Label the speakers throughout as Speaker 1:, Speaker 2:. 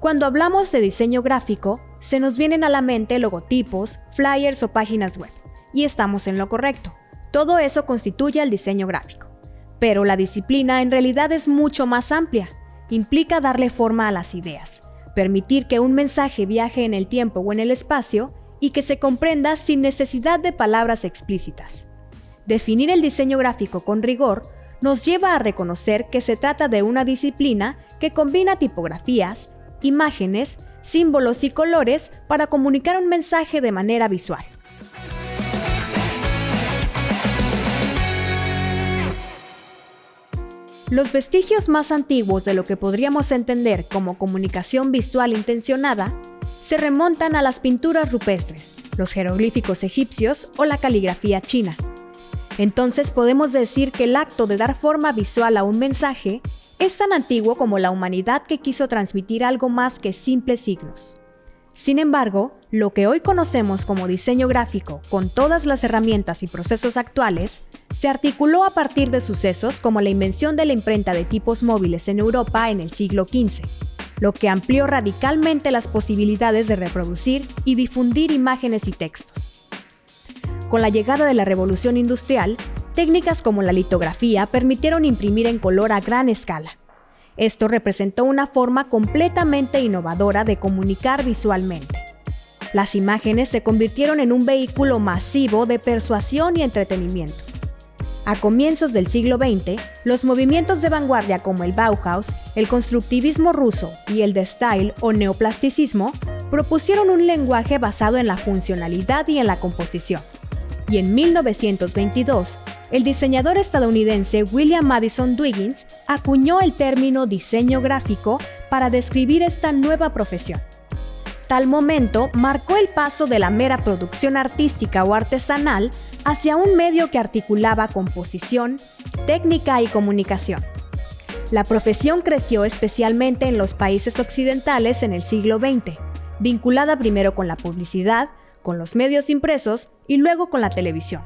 Speaker 1: Cuando hablamos de diseño gráfico, se nos vienen a la mente logotipos, flyers o páginas web. Y estamos en lo correcto. Todo eso constituye el diseño gráfico. Pero la disciplina en realidad es mucho más amplia. Implica darle forma a las ideas, permitir que un mensaje viaje en el tiempo o en el espacio y que se comprenda sin necesidad de palabras explícitas. Definir el diseño gráfico con rigor nos lleva a reconocer que se trata de una disciplina que combina tipografías, imágenes, símbolos y colores para comunicar un mensaje de manera visual. Los vestigios más antiguos de lo que podríamos entender como comunicación visual intencionada se remontan a las pinturas rupestres, los jeroglíficos egipcios o la caligrafía china. Entonces podemos decir que el acto de dar forma visual a un mensaje es tan antiguo como la humanidad que quiso transmitir algo más que simples signos. Sin embargo, lo que hoy conocemos como diseño gráfico, con todas las herramientas y procesos actuales, se articuló a partir de sucesos como la invención de la imprenta de tipos móviles en Europa en el siglo XV, lo que amplió radicalmente las posibilidades de reproducir y difundir imágenes y textos. Con la llegada de la Revolución Industrial, técnicas como la litografía permitieron imprimir en color a gran escala. Esto representó una forma completamente innovadora de comunicar visualmente. Las imágenes se convirtieron en un vehículo masivo de persuasión y entretenimiento. A comienzos del siglo XX, los movimientos de vanguardia como el Bauhaus, el constructivismo ruso y el de Style o neoplasticismo propusieron un lenguaje basado en la funcionalidad y en la composición. Y en 1922, el diseñador estadounidense William Madison Dwiggins acuñó el término diseño gráfico para describir esta nueva profesión. Tal momento marcó el paso de la mera producción artística o artesanal hacia un medio que articulaba composición, técnica y comunicación. La profesión creció especialmente en los países occidentales en el siglo XX, vinculada primero con la publicidad, con los medios impresos y luego con la televisión.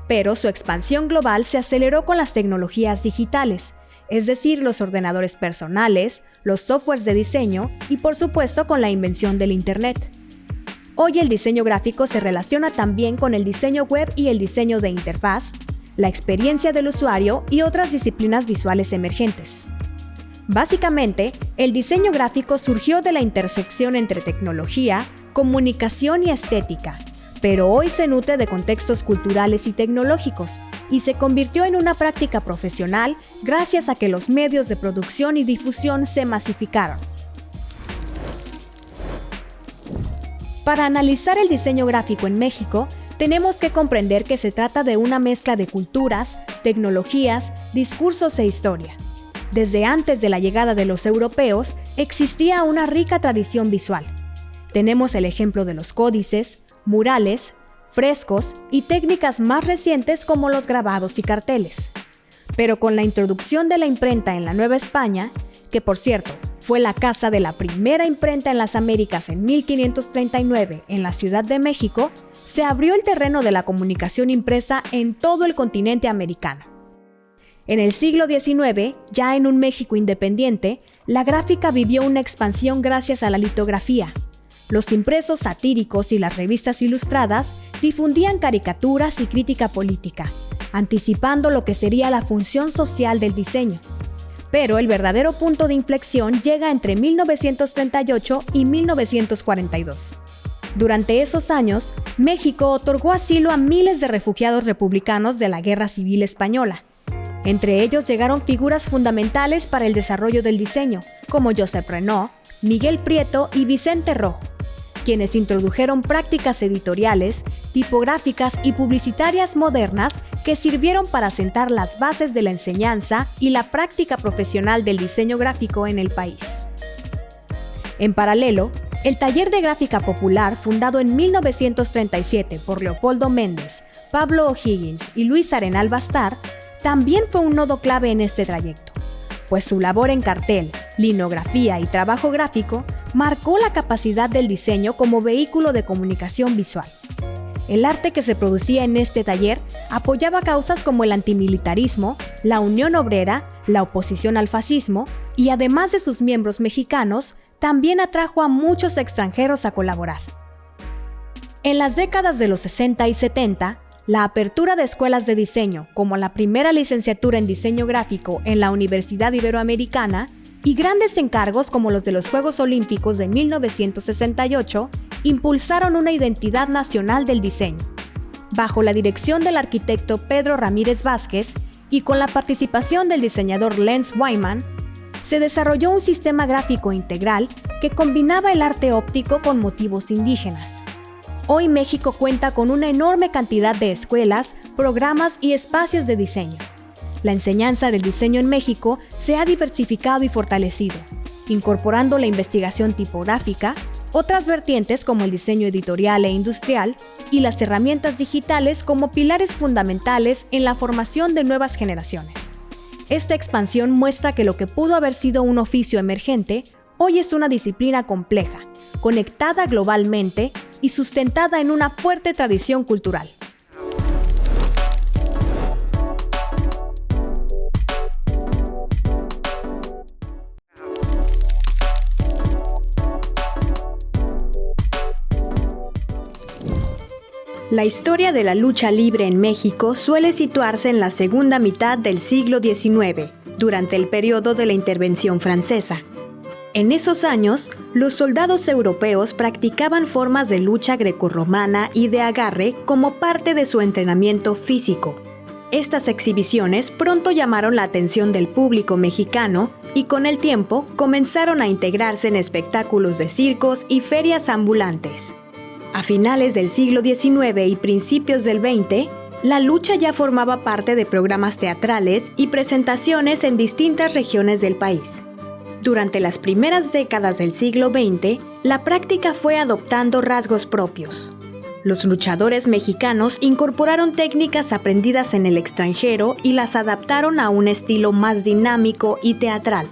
Speaker 1: Pero su expansión global se aceleró con las tecnologías digitales, es decir, los ordenadores personales, los softwares de diseño y por supuesto con la invención del Internet. Hoy el diseño gráfico se relaciona también con el diseño web y el diseño de interfaz, la experiencia del usuario y otras disciplinas visuales emergentes. Básicamente, el diseño gráfico surgió de la intersección entre tecnología, comunicación y estética, pero hoy se nutre de contextos culturales y tecnológicos y se convirtió en una práctica profesional gracias a que los medios de producción y difusión se masificaron. Para analizar el diseño gráfico en México, tenemos que comprender que se trata de una mezcla de culturas, tecnologías, discursos e historia. Desde antes de la llegada de los europeos, existía una rica tradición visual. Tenemos el ejemplo de los códices, murales, frescos y técnicas más recientes como los grabados y carteles. Pero con la introducción de la imprenta en la Nueva España, que por cierto, fue la casa de la primera imprenta en las Américas en 1539 en la Ciudad de México, se abrió el terreno de la comunicación impresa en todo el continente americano. En el siglo XIX, ya en un México independiente, la gráfica vivió una expansión gracias a la litografía. Los impresos satíricos y las revistas ilustradas difundían caricaturas y crítica política, anticipando lo que sería la función social del diseño. Pero el verdadero punto de inflexión llega entre 1938 y 1942. Durante esos años, México otorgó asilo a miles de refugiados republicanos de la Guerra Civil Española. Entre ellos llegaron figuras fundamentales para el desarrollo del diseño, como Josep Renaud, Miguel Prieto y Vicente Rojo, quienes introdujeron prácticas editoriales, tipográficas y publicitarias modernas que sirvieron para sentar las bases de la enseñanza y la práctica profesional del diseño gráfico en el país. En paralelo, el Taller de Gráfica Popular, fundado en 1937 por Leopoldo Méndez, Pablo O'Higgins y Luis Arenal Bastar, también fue un nodo clave en este trayecto, pues su labor en cartel, linografía y trabajo gráfico marcó la capacidad del diseño como vehículo de comunicación visual. El arte que se producía en este taller apoyaba causas como el antimilitarismo, la Unión Obrera, la oposición al fascismo y además de sus miembros mexicanos, también atrajo a muchos extranjeros a colaborar. En las décadas de los 60 y 70, la apertura de escuelas de diseño, como la primera licenciatura en diseño gráfico en la Universidad Iberoamericana, y grandes encargos como los de los Juegos Olímpicos de 1968, impulsaron una identidad nacional del diseño. Bajo la dirección del arquitecto Pedro Ramírez Vázquez y con la participación del diseñador Lenz Wyman, se desarrolló un sistema gráfico integral que combinaba el arte óptico con motivos indígenas. Hoy México cuenta con una enorme cantidad de escuelas, programas y espacios de diseño. La enseñanza del diseño en México se ha diversificado y fortalecido, incorporando la investigación tipográfica, otras vertientes como el diseño editorial e industrial y las herramientas digitales como pilares fundamentales en la formación de nuevas generaciones. Esta expansión muestra que lo que pudo haber sido un oficio emergente, hoy es una disciplina compleja, conectada globalmente y sustentada en una fuerte tradición cultural. La historia de la lucha libre en México suele situarse en la segunda mitad del siglo XIX, durante el periodo de la intervención francesa. En esos años, los soldados europeos practicaban formas de lucha grecorromana y de agarre como parte de su entrenamiento físico. Estas exhibiciones pronto llamaron la atención del público mexicano y con el tiempo comenzaron a integrarse en espectáculos de circos y ferias ambulantes. A finales del siglo XIX y principios del XX, la lucha ya formaba parte de programas teatrales y presentaciones en distintas regiones del país. Durante las primeras décadas del siglo XX, la práctica fue adoptando rasgos propios. Los luchadores mexicanos incorporaron técnicas aprendidas en el extranjero y las adaptaron a un estilo más dinámico y teatral.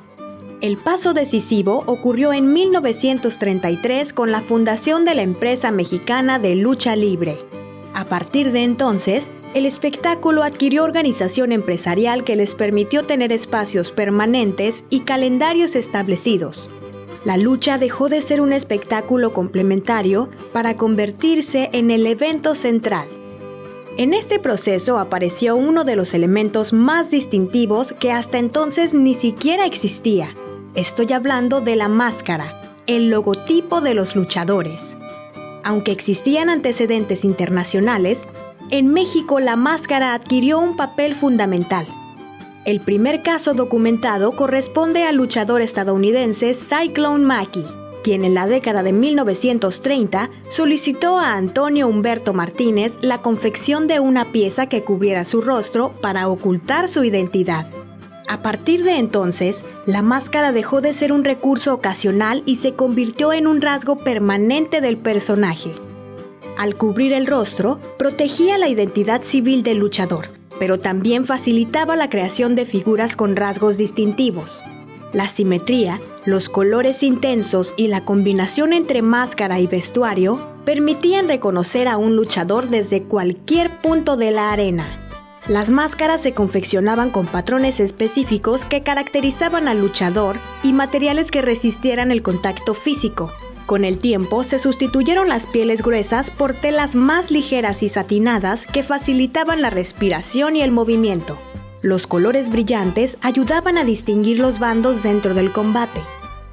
Speaker 1: El paso decisivo ocurrió en 1933 con la fundación de la empresa mexicana de lucha libre. A partir de entonces, el espectáculo adquirió organización empresarial que les permitió tener espacios permanentes y calendarios establecidos. La lucha dejó de ser un espectáculo complementario para convertirse en el evento central. En este proceso apareció uno de los elementos más distintivos que hasta entonces ni siquiera existía. Estoy hablando de la máscara, el logotipo de los luchadores. Aunque existían antecedentes internacionales, en México la máscara adquirió un papel fundamental. El primer caso documentado corresponde al luchador estadounidense Cyclone Mackey, quien en la década de 1930 solicitó a Antonio Humberto Martínez la confección de una pieza que cubriera su rostro para ocultar su identidad. A partir de entonces, la máscara dejó de ser un recurso ocasional y se convirtió en un rasgo permanente del personaje. Al cubrir el rostro, protegía la identidad civil del luchador, pero también facilitaba la creación de figuras con rasgos distintivos. La simetría, los colores intensos y la combinación entre máscara y vestuario permitían reconocer a un luchador desde cualquier punto de la arena. Las máscaras se confeccionaban con patrones específicos que caracterizaban al luchador y materiales que resistieran el contacto físico. Con el tiempo se sustituyeron las pieles gruesas por telas más ligeras y satinadas que facilitaban la respiración y el movimiento. Los colores brillantes ayudaban a distinguir los bandos dentro del combate.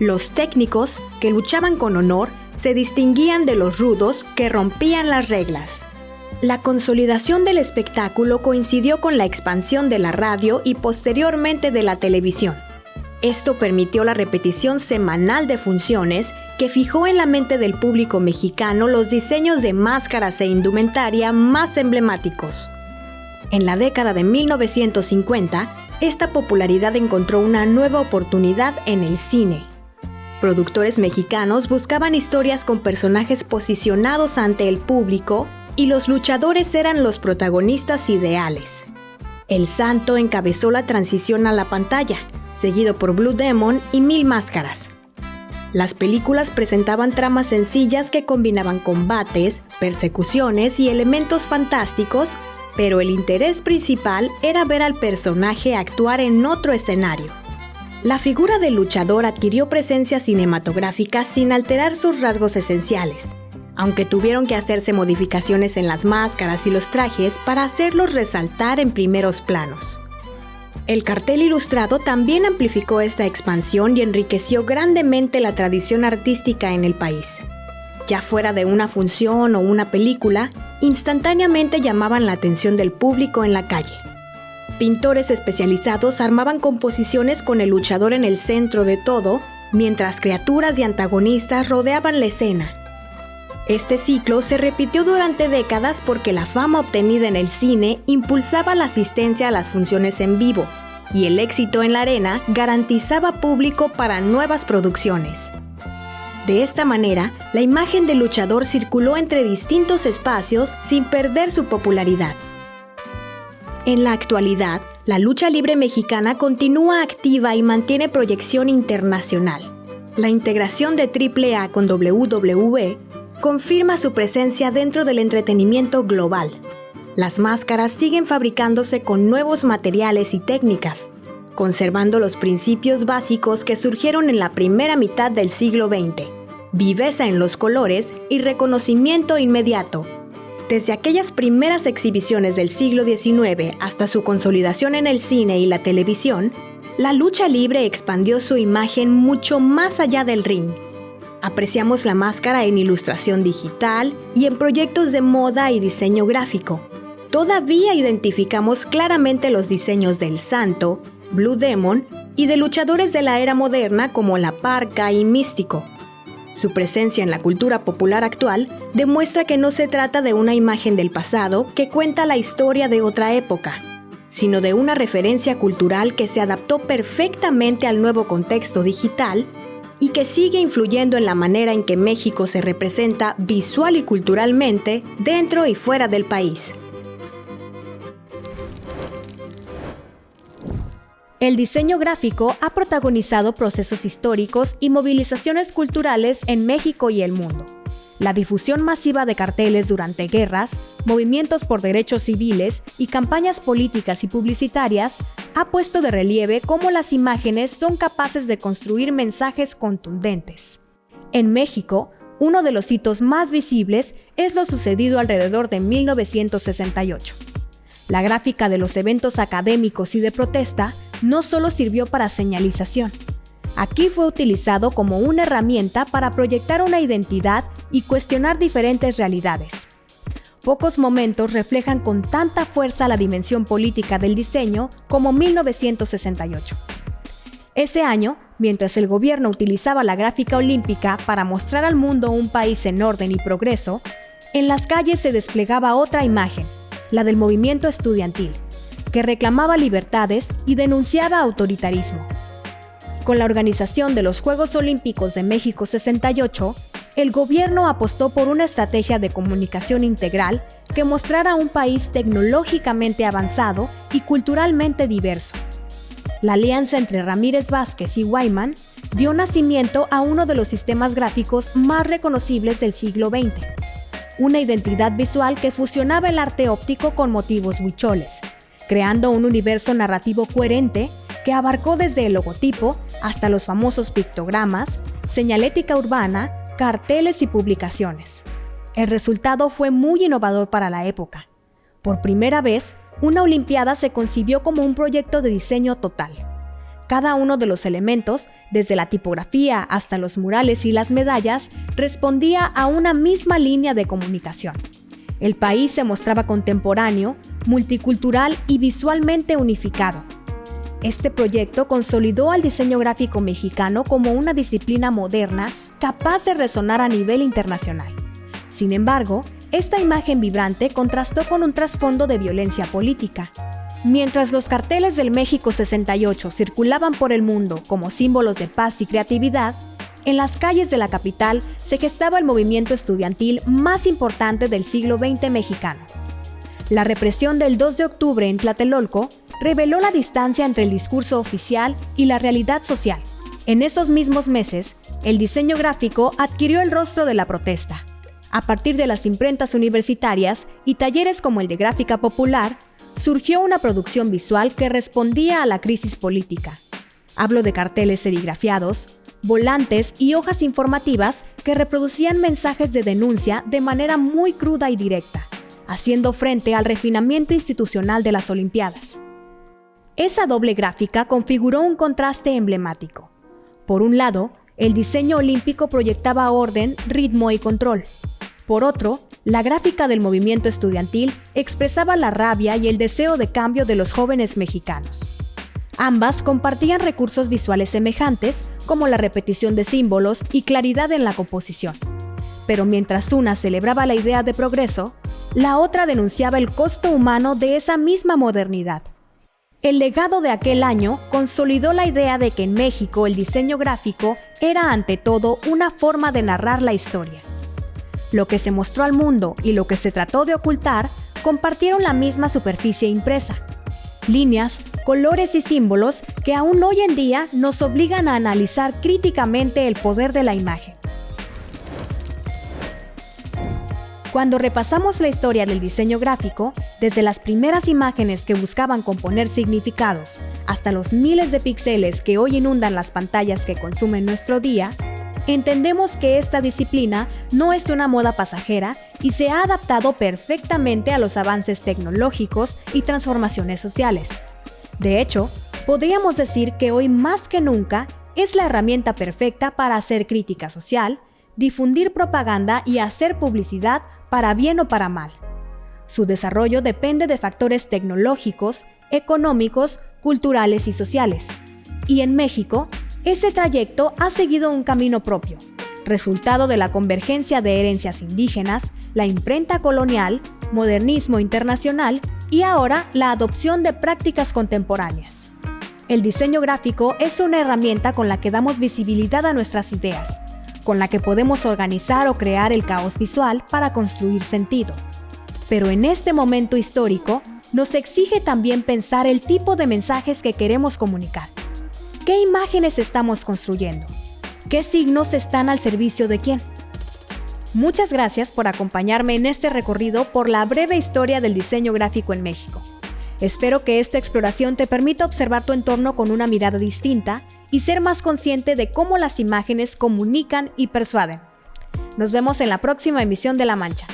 Speaker 1: Los técnicos, que luchaban con honor, se distinguían de los rudos, que rompían las reglas. La consolidación del espectáculo coincidió con la expansión de la radio y posteriormente de la televisión. Esto permitió la repetición semanal de funciones que fijó en la mente del público mexicano los diseños de máscaras e indumentaria más emblemáticos. En la década de 1950, esta popularidad encontró una nueva oportunidad en el cine. Productores mexicanos buscaban historias con personajes posicionados ante el público y los luchadores eran los protagonistas ideales. El Santo encabezó la transición a la pantalla, seguido por Blue Demon y Mil Máscaras. Las películas presentaban tramas sencillas que combinaban combates, persecuciones y elementos fantásticos, pero el interés principal era ver al personaje actuar en otro escenario. La figura del luchador adquirió presencia cinematográfica sin alterar sus rasgos esenciales, aunque tuvieron que hacerse modificaciones en las máscaras y los trajes para hacerlos resaltar en primeros planos. El cartel ilustrado también amplificó esta expansión y enriqueció grandemente la tradición artística en el país. Ya fuera de una función o una película, instantáneamente llamaban la atención del público en la calle. Pintores especializados armaban composiciones con el luchador en el centro de todo, mientras criaturas y antagonistas rodeaban la escena. Este ciclo se repitió durante décadas porque la fama obtenida en el cine impulsaba la asistencia a las funciones en vivo, y el éxito en la arena garantizaba público para nuevas producciones. De esta manera, la imagen del luchador circuló entre distintos espacios sin perder su popularidad. En la actualidad, la lucha libre mexicana continúa activa y mantiene proyección internacional. La integración de AAA con WWE confirma su presencia dentro del entretenimiento global. Las máscaras siguen fabricándose con nuevos materiales y técnicas, conservando los principios básicos que surgieron en la primera mitad del siglo XX: viveza en los colores y reconocimiento inmediato. Desde aquellas primeras exhibiciones del siglo XIX hasta su consolidación en el cine y la televisión, la lucha libre expandió su imagen mucho más allá del ring. Apreciamos la máscara en ilustración digital y en proyectos de moda y diseño gráfico. Todavía identificamos claramente los diseños del Santo, Blue Demon y de luchadores de la era moderna como La Parca y Místico. Su presencia en la cultura popular actual demuestra que no se trata de una imagen del pasado que cuenta la historia de otra época, sino de una referencia cultural que se adaptó perfectamente al nuevo contexto digital y que sigue influyendo en la manera en que México se representa visual y culturalmente dentro y fuera del país. El diseño gráfico ha protagonizado procesos históricos y movilizaciones culturales en México y el mundo. La difusión masiva de carteles durante guerras, movimientos por derechos civiles y campañas políticas y publicitarias ha puesto de relieve cómo las imágenes son capaces de construir mensajes contundentes. En México, uno de los hitos más visibles es lo sucedido alrededor de 1968. La gráfica de los eventos académicos y de protesta no solo sirvió para señalización. Aquí fue utilizado como una herramienta para proyectar una identidad y cuestionar diferentes realidades. Pocos momentos reflejan con tanta fuerza la dimensión política del diseño como 1968. Ese año, mientras el gobierno utilizaba la gráfica olímpica para mostrar al mundo un país en orden y progreso, en las calles se desplegaba otra imagen, la del movimiento estudiantil, que reclamaba libertades y denunciaba autoritarismo. Con la organización de los Juegos Olímpicos de México 68, el gobierno apostó por una estrategia de comunicación integral que mostrara un país tecnológicamente avanzado y culturalmente diverso. La alianza entre Ramírez Vázquez y Wyman dio nacimiento a uno de los sistemas gráficos más reconocibles del siglo XX, una identidad visual que fusionaba el arte óptico con motivos huicholes, creando un universo narrativo coherente que abarcó desde el logotipo hasta los famosos pictogramas, señalética urbana, carteles y publicaciones. El resultado fue muy innovador para la época. Por primera vez, una olimpiada se concibió como un proyecto de diseño total. Cada uno de los elementos, desde la tipografía hasta los murales y las medallas, respondía a una misma línea de comunicación. El país se mostraba contemporáneo, multicultural y visualmente unificado. Este proyecto consolidó al diseño gráfico mexicano como una disciplina moderna capaz de resonar a nivel internacional. Sin embargo, esta imagen vibrante contrastó con un trasfondo de violencia política. Mientras los carteles del México 68 circulaban por el mundo como símbolos de paz y creatividad, en las calles de la capital se gestaba el movimiento estudiantil más importante del siglo XX mexicano. La represión del 2 de octubre en Tlatelolco reveló la distancia entre el discurso oficial y la realidad social. En esos mismos meses, el diseño gráfico adquirió el rostro de la protesta. A partir de las imprentas universitarias y talleres como el de Gráfica Popular, surgió una producción visual que respondía a la crisis política. Hablo de carteles serigrafiados, volantes y hojas informativas que reproducían mensajes de denuncia de manera muy cruda y directa, haciendo frente al refinamiento institucional de las Olimpiadas. Esa doble gráfica configuró un contraste emblemático. Por un lado, el diseño olímpico proyectaba orden, ritmo y control. Por otro, la gráfica del movimiento estudiantil expresaba la rabia y el deseo de cambio de los jóvenes mexicanos. Ambas compartían recursos visuales semejantes, como la repetición de símbolos y claridad en la composición. Pero mientras una celebraba la idea de progreso, la otra denunciaba el costo humano de esa misma modernidad. El legado de aquel año consolidó la idea de que en México el diseño gráfico era ante todo una forma de narrar la historia. Lo que se mostró al mundo y lo que se trató de ocultar compartieron la misma superficie impresa. Líneas, colores y símbolos que aún hoy en día nos obligan a analizar críticamente el poder de la imagen. Cuando repasamos la historia del diseño gráfico, desde las primeras imágenes que buscaban componer significados hasta los miles de píxeles que hoy inundan las pantallas que consumen nuestro día, entendemos que esta disciplina no es una moda pasajera y se ha adaptado perfectamente a los avances tecnológicos y transformaciones sociales. De hecho, podríamos decir que hoy más que nunca es la herramienta perfecta para hacer crítica social, difundir propaganda y hacer publicidad para bien o para mal. Su desarrollo depende de factores tecnológicos, económicos, culturales y sociales. Y en México, ese trayecto ha seguido un camino propio, resultado de la convergencia de herencias indígenas, la imprenta colonial, modernismo internacional y ahora la adopción de prácticas contemporáneas. El diseño gráfico es una herramienta con la que damos visibilidad a nuestras ideas, con la que podemos organizar o crear el caos visual para construir sentido. Pero en este momento histórico, nos exige también pensar el tipo de mensajes que queremos comunicar. ¿Qué imágenes estamos construyendo? ¿Qué signos están al servicio de quién? Muchas gracias por acompañarme en este recorrido por la breve historia del diseño gráfico en México. Espero que esta exploración te permita observar tu entorno con una mirada distinta y ser más consciente de cómo las imágenes comunican y persuaden. Nos vemos en la próxima emisión de La Mancha.